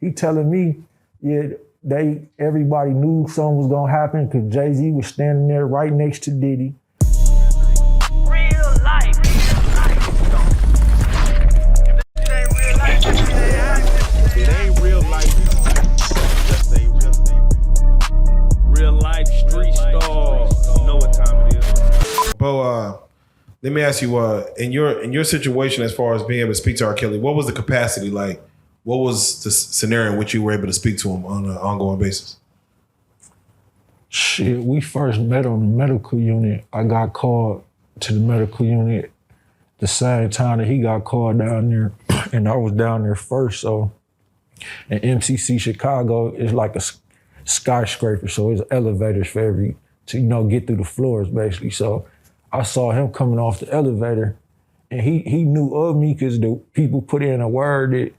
he telling me, yeah, everybody knew something was gonna happen because Jay-Z was standing there right next to Diddy. Real life. It ain't real life. Just ain't real life. Street Starz. You know what time it is. Bo, let me ask you, in your situation as far as being able to speak to R. Kelly, what was the capacity like? What was the scenario in which you were able to speak to him on an ongoing basis? Shit, we first met on the medical unit. I got called to the medical unit the same time that he got called down there, and I was down there first. So, in MCC Chicago is like a skyscraper, so it's elevators for to get through the floors basically. So, I saw him coming off the elevator, and he knew of me because the people put in a word that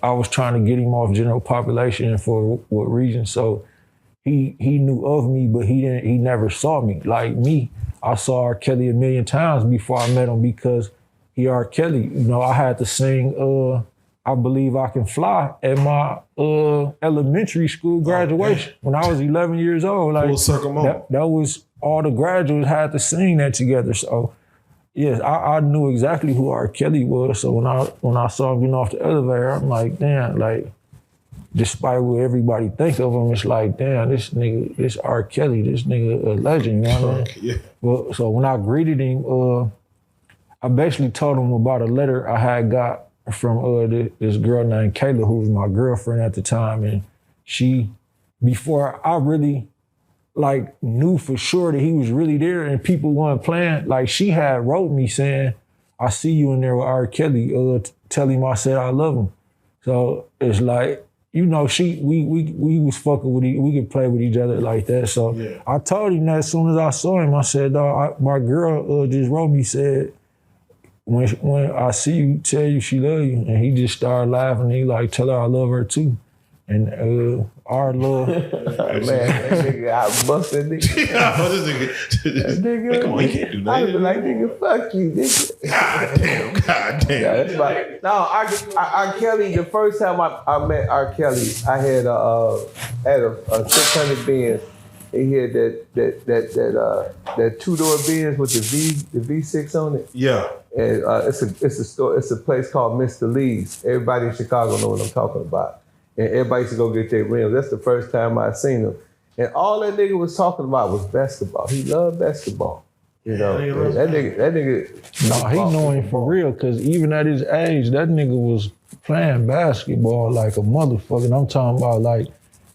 I was trying to get him off general population and for what reason. So he knew of me, but he never saw me. Like me, I saw R. Kelly a million times before I met him because he R. Kelly. I had to sing I Believe I Can Fly at my elementary school graduation when I was 11 years old. Like, full circle moment. That was all the graduates had to sing that together. So yes, I knew exactly who R. Kelly was. So when I saw him getting off the elevator, I'm like, damn, like, despite what everybody think of him, it's like, damn, this nigga, this R. Kelly, this nigga a legend, you know what I mean? Yeah. Well, so when I greeted him, I basically told him about a letter I had got from this girl named Kayla, who was my girlfriend at the time. And she, before I really knew for sure that he was really there and people weren't playing, like she had wrote me saying, I see you in there with R. Kelly, tell him I said I love him. So it's like, we was fucking with we could play with each other like that. So yeah. I told him that as soon as I saw him, I said, my girl just wrote me, said, when I see you, tell you she love you. And he just started laughing. He tell her I love her too. And our love. Man, that nigga, I busted nigga. That nigga, come on, you can't do that. I was like, nigga, fuck you, nigga. God damn. Yeah, that's right. No, R. Kelly, the first time I met R. Kelly, I had a 600 Benz. He had that two-door Benz with the V6 on it. Yeah. And it's a place called Mr. Lee's. Everybody in Chicago know what I'm talking about. And everybody used to go get their rims. That's the first time I seen him. And all that nigga was talking about was basketball. He loved basketball. That nigga. No, he know him for real, because even at his age, that nigga was playing basketball like a motherfucker. And I'm talking about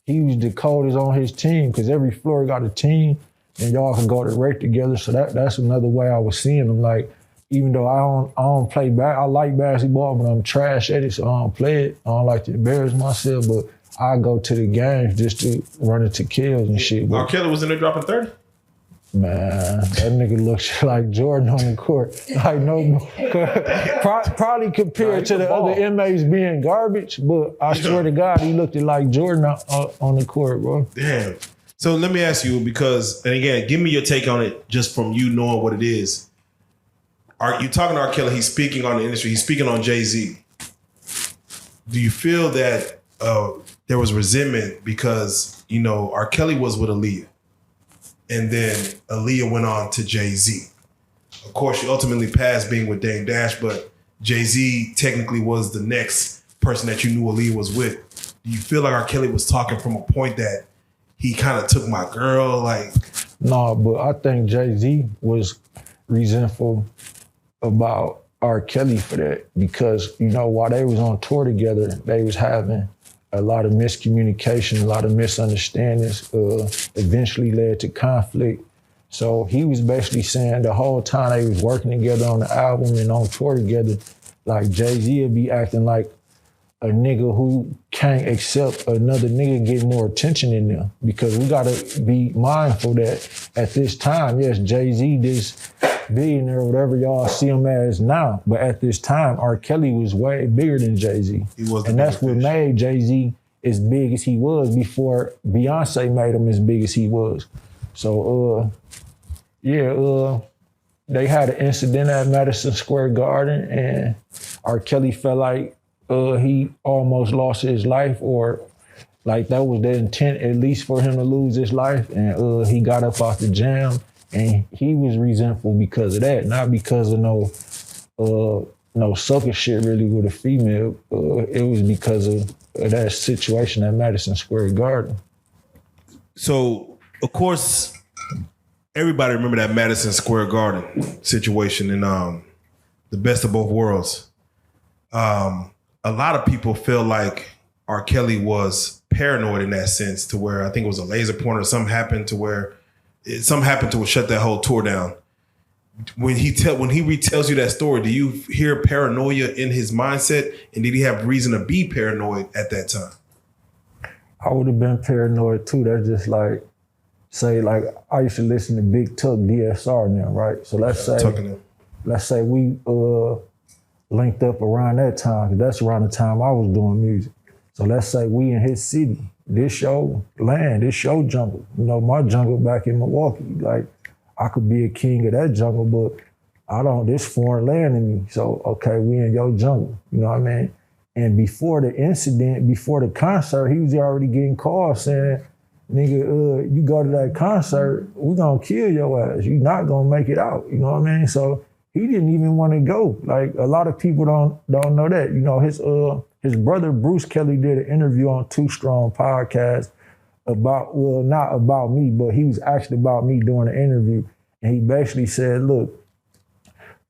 he was the coldest on his team, because every floor got a team and y'all can go to rec together. So that's another way I was seeing him. Even though I don't play I like basketball, but I'm trash at it, so I don't play it. I don't like to embarrass myself, but I go to the games just to run into kills and shit. R. Kelly was in there dropping 30? Man, that nigga looks like Jordan on the court. Probably compared to the other inmates being garbage, but I swear to God, he looked like Jordan on the court, bro. Damn. So let me ask you, because, and again, give me your take on it just from you knowing what it is. You talking to R. Kelly, he's speaking on the industry, he's speaking on Jay-Z. Do you feel that there was resentment because, R. Kelly was with Aaliyah, and then Aaliyah went on to Jay-Z? Of course, she ultimately passed being with Dame Dash, but Jay-Z technically was the next person that you knew Aaliyah was with. Do you feel like R. Kelly was talking from a point that he kind of took my girl? No, but I think Jay-Z was resentful about R. Kelly for that, because, while they was on tour together, they was having a lot of miscommunication, a lot of misunderstandings, eventually led to conflict. So he was basically saying the whole time they was working together on the album and on tour together, Jay-Z would be acting like a nigga who can't accept another nigga get more attention than them, because we gotta be mindful that at this time, yes, Jay-Z this billionaire, whatever y'all see him as now, but at this time, R. Kelly was way bigger than Jay-Z. And that's what made Jay-Z as big as he was before Beyonce made him as big as he was. So, they had an incident at Madison Square Garden, and R. Kelly felt like he almost lost his life, or like that was the intent, at least for him to lose his life, and he got up off the jam, and he was resentful because of that, not because of no sucker shit really with a female. It was because of that situation at Madison Square Garden. So, of course, everybody remember that Madison Square Garden situation in The Best of Both Worlds. A lot of people feel like R. Kelly was paranoid in that sense, to where I think it was a laser pointer, something happened to shut that whole tour down. When he retells you that story, do you hear paranoia in his mindset, and did he have reason to be paranoid at that time? I would have been paranoid too. That's just like, say, like I used to listen to Big Tuck, DSR now, right? So let's say we linked up around that time, 'cause that's around the time I was doing music. So let's say we in his city, this show jungle. You know, my jungle back in Milwaukee, like I could be a king of that jungle, but this foreign land in me. So, okay, we in your jungle, you know what I mean? And before the incident, before the concert, he was already getting calls saying, nigga, you go to that concert, we gonna kill your ass. You not gonna make it out, you know what I mean? So he didn't even want to go. Like a lot of people don't know that. You know, his brother Bruce Kelly did an interview on Too Strong podcast about, well, not about me, but he was actually about me doing the interview. And he basically said, look,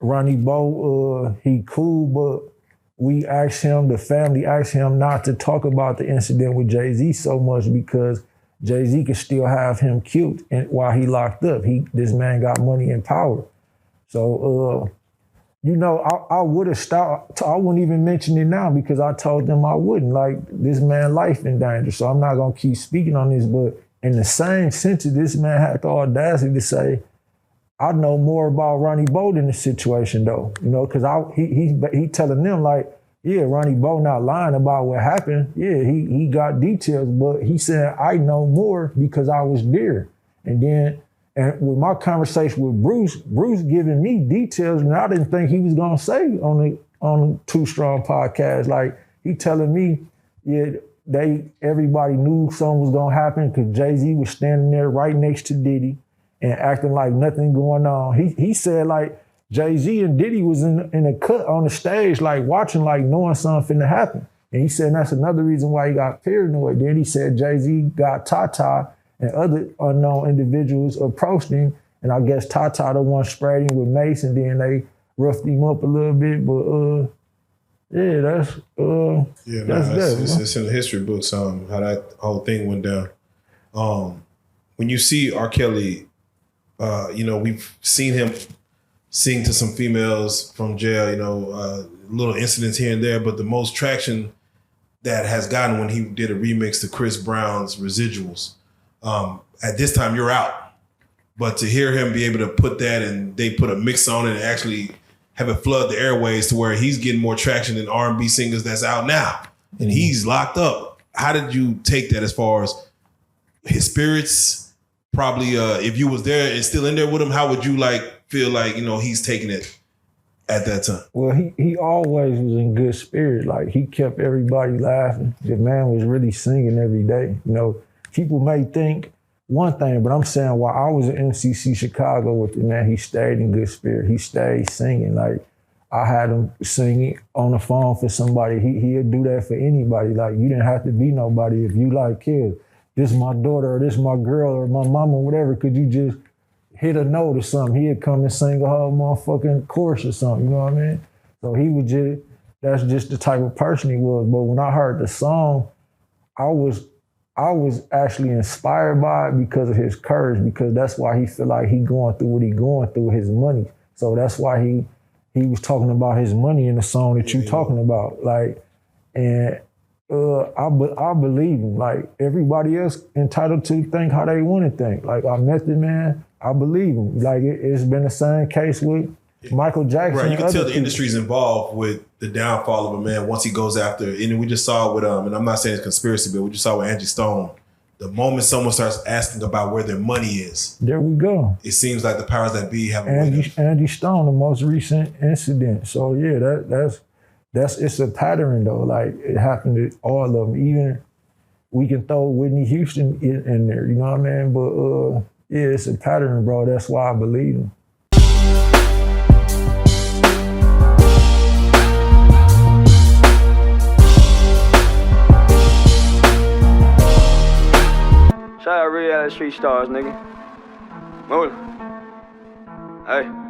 Ronnie Bo, he cool, but the family asked him not to talk about the incident with Jay-Z so much because Jay-Z could still have him killed while he locked up. This man got money and power. So, you know, I would have stopped. I wouldn't even mention it now because I told them I wouldn't. Like, this man's life in danger, so I'm not going to keep speaking on this. But in the same sentence, this man had the audacity to say, I know more about Ronnie Bo than the situation, though. You know, because he telling them, like, yeah, Ronnie Bo not lying about what happened. Yeah, he got details, but he said, I know more because I was there. And with my conversation with Bruce giving me details, and I didn't think he was gonna say on the Too Strong podcast. Like, he telling me, yeah, everybody knew something was gonna happen because Jay-Z was standing there right next to Diddy and acting like nothing going on. He said, like, Jay-Z and Diddy was in a cut on the stage, like watching, like knowing something finna happen. And he said that's another reason why he got paranoid. Then he said Jay-Z got Tata and other unknown individuals approached him. And I guess Tata the one sprayed him with mace, and then they roughed him up a little bit. But that's it's in the history books, how that whole thing went down. When you see R. Kelly, you know, we've seen him sing to some females from jail, you know, little incidents here and there, but the most traction that has gotten when he did a remix to Chris Brown's Residuals. At this time, You're Out. But to hear him be able to put that and they put a mix on it and actually have it flood the airways to where he's getting more traction than R&B singers that's out now. And he's locked up. How did you take that as far as his spirits? Probably if you was there and still in there with him, how would you feel like, you know, he's taking it at that time? Well, he always was in good spirit. Like, he kept everybody laughing. The man was really singing every day. You know, people may think one thing, but I'm saying while I was at MCC Chicago with the man, he stayed in good spirit. He stayed singing. Like, I had him singing on the phone for somebody. He'd do that for anybody. Like, you didn't have to be nobody. If you like kids, this my daughter or this my girl or my mama, whatever, could you just hit a note or something? He'd come and sing a whole motherfucking chorus or something, you know what I mean? So that's just the type of person he was. But when I heard the song, I was actually inspired by it because of his courage, because that's why he feel like he going through what he going through, his money. So that's why he was talking about his money in the song that you talking about. Like, and I believe him. Like, everybody else entitled to think how they want to think. Like, I met the man, I believe him. Like, it's been the same case with Michael Jackson. Right, you can tell the industry's involved with the downfall of a man once he goes after. And we just saw with and I'm not saying it's conspiracy, but we just saw with Angie Stone. The moment someone starts asking about where their money is, there we go. It seems like the powers that be have Angie Stone, the most recent incident. So yeah, that's it's a pattern though. Like it happened to all of them. Even we can throw Whitney Houston in there, you know what I mean? But yeah, it's a pattern, bro. That's why I believe them. Shout out Reallyfe Street Starz, nigga. Move it. Hey.